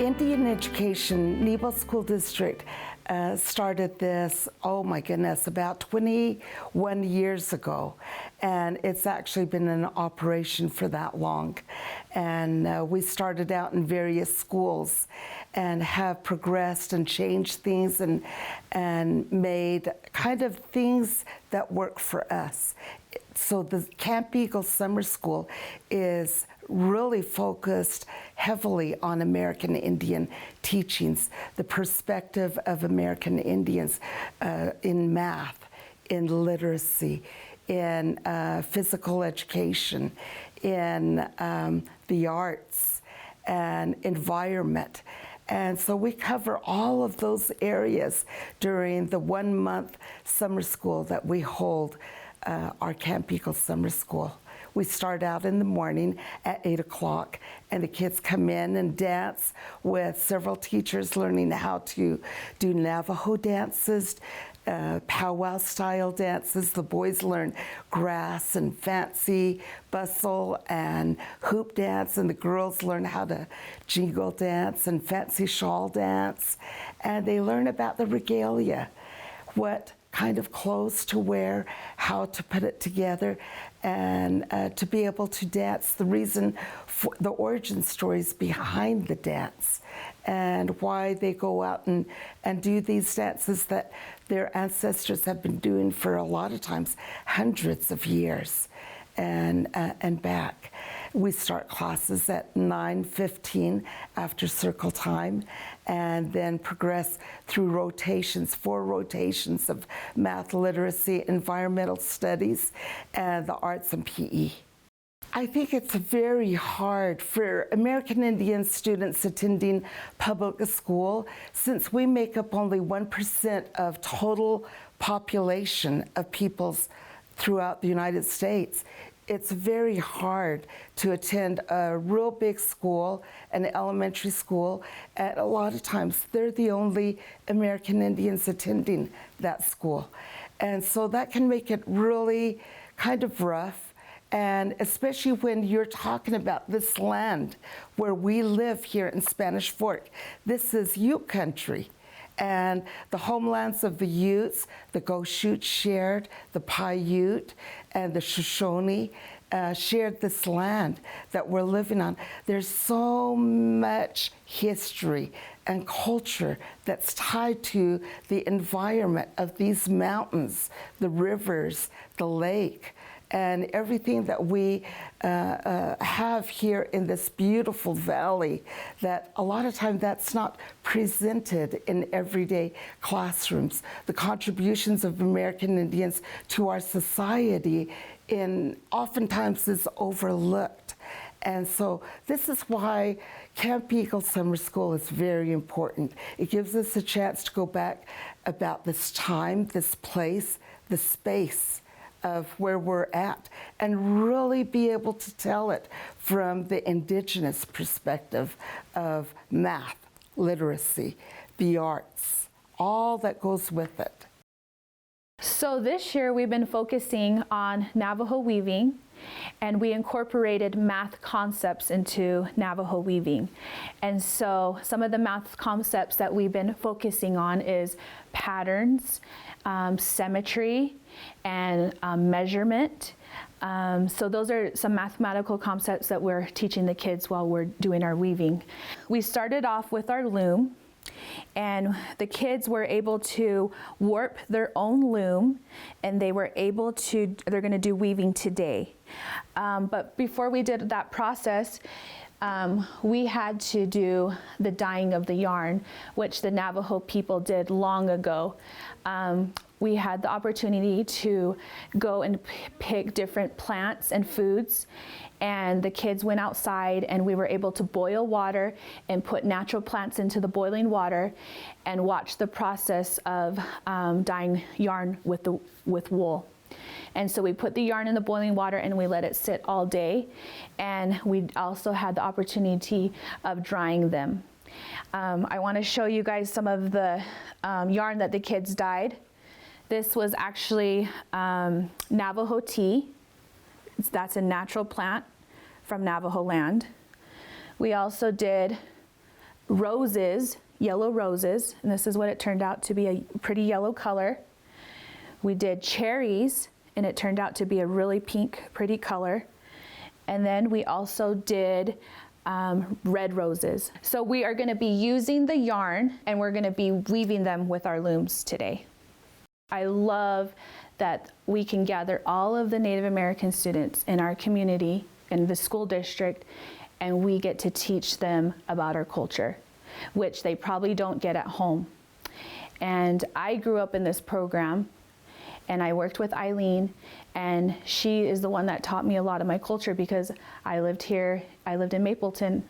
Indian Education, Nebo School District, started this, oh my goodness, about 21 years ago. And it's actually been in operation for that long. And we started out in various schools and have progressed and changed things and made kind of things that work for us. So the Camp Eagle Summer School is really focused heavily on American Indian teachings, the perspective of American Indians in math, in literacy, in physical education, in the arts and environment. And so we cover all of those areas during the 1 month summer school that we hold, our Camp Eagle Summer School. We start out in the morning at 8 o'clock, and the kids come in and dance with several teachers learning how to do Navajo dances, powwow style dances. The boys learn grass and fancy bustle and hoop dance, and the girls learn how to jingle dance and fancy shawl dance. And they learn about the regalia, what kind of clothes to wear, how to put it together, and to be able to dance, the reason for the origin stories behind the dance, and why they go out and do these dances that their ancestors have been doing for a lot of times hundreds of years and back. We start classes at 9:15 after circle time, and then progress through rotations, 4 rotations of math, literacy, environmental studies, and the arts and PE. I think it's very hard for American Indian students attending public school, since we make up only 1% of total population of peoples throughout the United States. It's very hard to attend a real big school, an elementary school, and a lot of times they're the only American Indians attending that school. And so that can make it really kind of rough, and especially when you're talking about this land where we live here in Spanish Fork. This is Ute country. And the homelands of the Utes, the Goshute shared, the Paiute, and the Shoshone shared this land that we're living on. There's so much history and culture that's tied to the environment of these mountains, the rivers, the lake, and everything that we have here in this beautiful valley, that a lot of time that's not presented in everyday classrooms. The contributions of American Indians to our society oftentimes is overlooked. And so this is why Camp Eagle Summer School is very important. It gives us a chance to go back about this time, this place, the space of where we're at, and really be able to tell it from the indigenous perspective of math, literacy, the arts, all that goes with it. So this year we've been focusing on Navajo weaving, and we incorporated math concepts into Navajo weaving. And so some of the math concepts that we've been focusing on is patterns, symmetry, and measurement. So those are some mathematical concepts that we're teaching the kids while we're doing our weaving. We started off with our loom, and the kids were able to warp their own loom, and they're going to do weaving today. But before we did that process, we had to do the dyeing of the yarn, which the Navajo people did long ago. We had the opportunity to go and pick different plants and foods, and the kids went outside and we were able to boil water and put natural plants into the boiling water and watch the process of dyeing yarn with wool. And so we put the yarn in the boiling water and we let it sit all day, and we also had the opportunity of drying them. I want to show you guys some of the yarn that the kids dyed. This was actually Navajo tea. That's a natural plant from Navajo land. We also did roses, yellow roses, and this is what it turned out to be, a pretty yellow color. We did cherries, and it turned out to be a really pink, pretty color. And then we also did red roses. So we are going to be using the yarn, and we're going to be weaving them with our looms today. I love that we can gather all of the Native American students in our community, in the school district, and we get to teach them about our culture, which they probably don't get at home. And I grew up in this program, and I worked with Eileen, and she is the one that taught me a lot of my culture, because I lived here, I lived in Mapleton,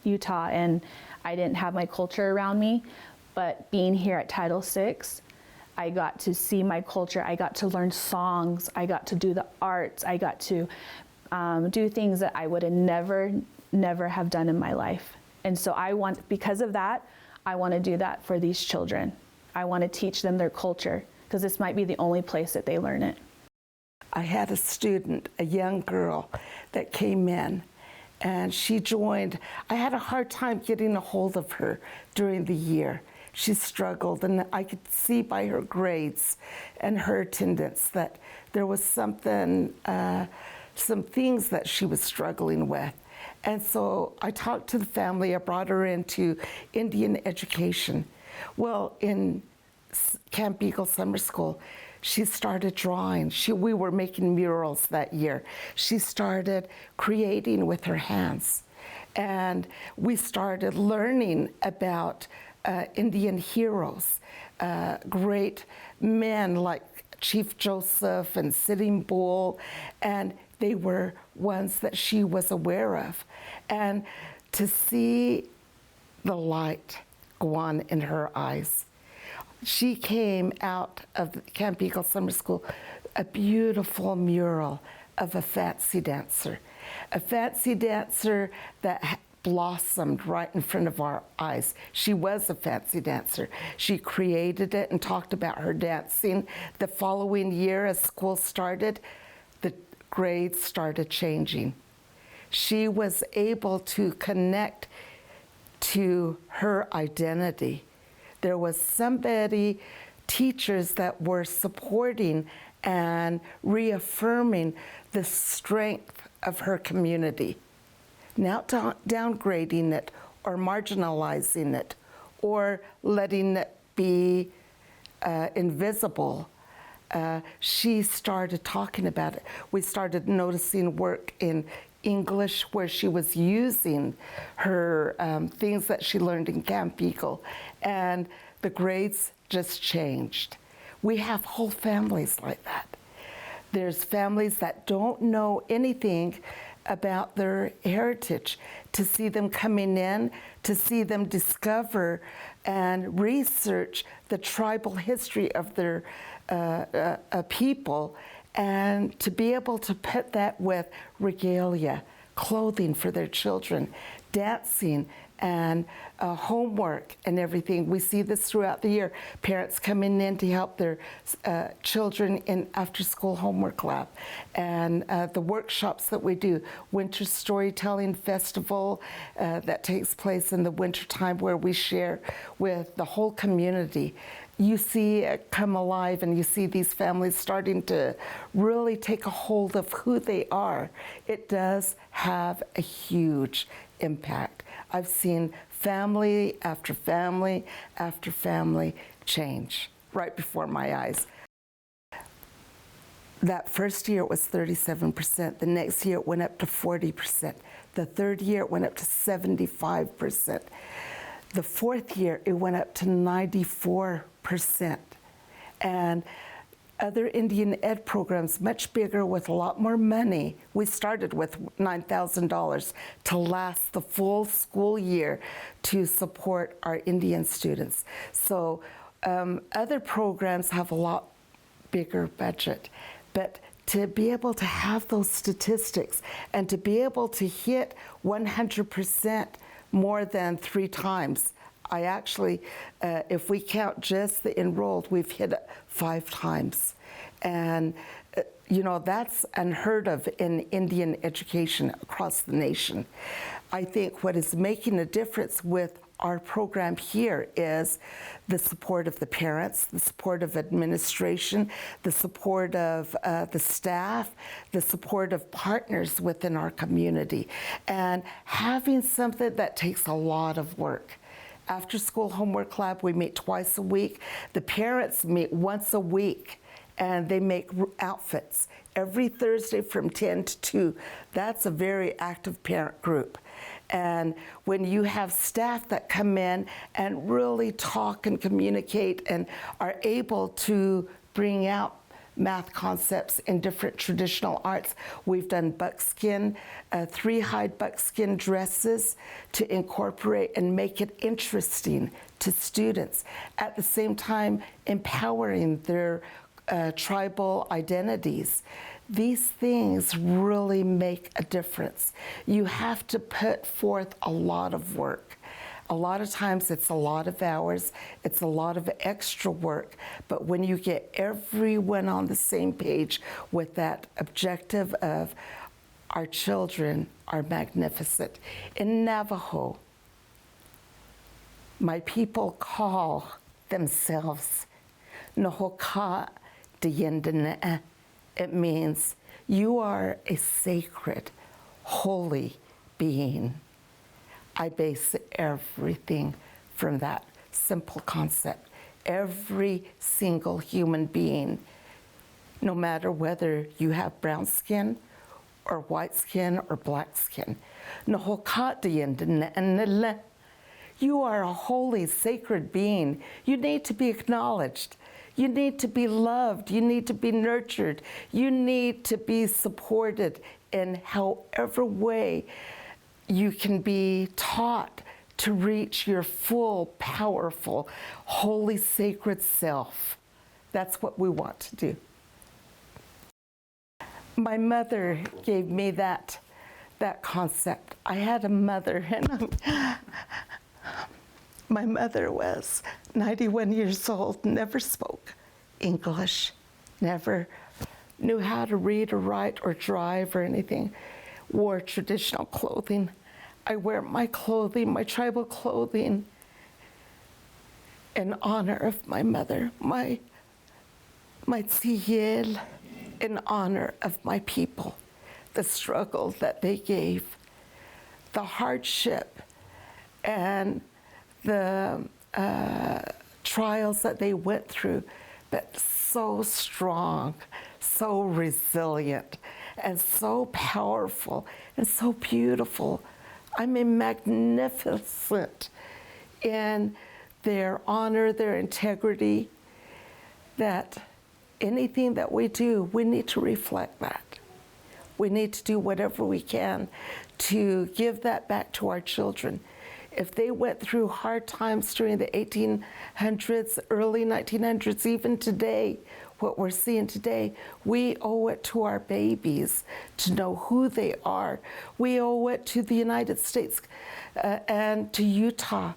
Utah, and I didn't have my culture around me. But being here at Title VI, I got to see my culture, I got to learn songs, I got to do the arts, I got to do things that I would have never have done in my life. And so because of that, I want to do that for these children. I want to teach them their culture, because this might be the only place that they learn it. I had a student, a young girl, that came in, and she joined. I had a hard time getting a hold of her during the year. She struggled, and I could see by her grades and her attendance that there was something, some things that she was struggling with. And so I talked to the family. I brought her into Indian education. Well, in Camp Eagle Summer School, she started drawing. We were making murals that year. She started creating with her hands. And we started learning about Indian heroes, great men like Chief Joseph and Sitting Bull, and they were ones that she was aware of. And to see the light go on in her eyes, she came out of Camp Eagle Summer School, a beautiful mural of a fancy dancer that blossomed right in front of our eyes. She was a fancy dancer. She created it and talked about her dancing. The following year, as school started, the grades started changing. She was able to connect to her identity. There was teachers that were supporting and reaffirming the strength of her community. Not downgrading it or marginalizing it or letting it be invisible. She started talking about it. We started noticing work in English where she was using her things that she learned in Camp Eagle, and the grades just changed. We have whole families like that. There's families that don't know anything about their heritage. To see them coming in, to see them discover and research the tribal history of their people, and to be able to put that with regalia, clothing for their children, dancing, and homework and everything. We see this throughout the year. Parents coming in to help their children in after-school homework lab. And the workshops that we do, Winter Storytelling Festival that takes place in the wintertime, where we share with the whole community. You see it come alive, and you see these families starting to really take a hold of who they are. It does have a huge impact. I've seen family after family after family change right before my eyes. That first year it was 37%. The next year it went up to 40%. The third year it went up to 75%. The fourth year it went up to 94%. And other Indian Ed programs, much bigger with a lot more money. We started with $9,000 to last the full school year to support our Indian students. So other programs have a lot bigger budget. But to be able to have those statistics and to be able to hit 100% more than 3 times, I actually, if we count just the enrolled, we've hit it 5 times. And, you know, that's unheard of in Indian education across the nation. I think what is making a difference with our program here is the support of the parents, the support of administration, the support of the staff, the support of partners within our community, and having something that takes a lot of work. After School Homework Lab, we meet twice a week. The parents meet once a week, and they make outfits every Thursday from 10 to 2. That's a very active parent group. And when you have staff that come in and really talk and communicate and are able to bring out math concepts in different traditional arts. We've done buckskin, 3-hide buckskin dresses to incorporate and make it interesting to students. At the same time, empowering their tribal identities. These things really make a difference. You have to put forth a lot of work. A lot of times it's a lot of hours, it's a lot of extra work, but when you get everyone on the same page with that objective of our children are magnificent. In Navajo, my people call themselves Nohoka Diyendene. It means you are a sacred, holy being. I base everything from that simple concept. Every single human being, no matter whether you have brown skin or white skin or black skin, you are a holy, sacred being. You need to be acknowledged. You need to be loved. You need to be nurtured. You need to be supported in however way you can be taught to reach your full, powerful, holy, sacred self. That's what we want to do. My mother gave me that concept. I had a mother, and my mother was 91 years old, never spoke English, never knew how to read or write or drive or anything, wore traditional clothing. I wear my clothing, my tribal clothing, in honor of my mother, my tziyel, in honor of my people, the struggle that they gave, the hardship, and the trials that they went through, but so strong, so resilient, and so powerful, and so beautiful. I mean, magnificent in their honor, their integrity, that anything that we do, we need to reflect that. We need to do whatever we can to give that back to our children. If they went through hard times during the 1800s, early 1900s, even today, what we're seeing today, we owe it to our babies to know who they are. We owe it to the United States and to Utah.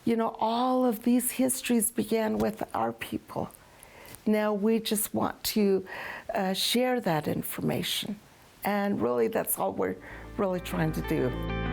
You know, all of these histories began with our people. Now we just want to share that information. And really, that's all we're really trying to do.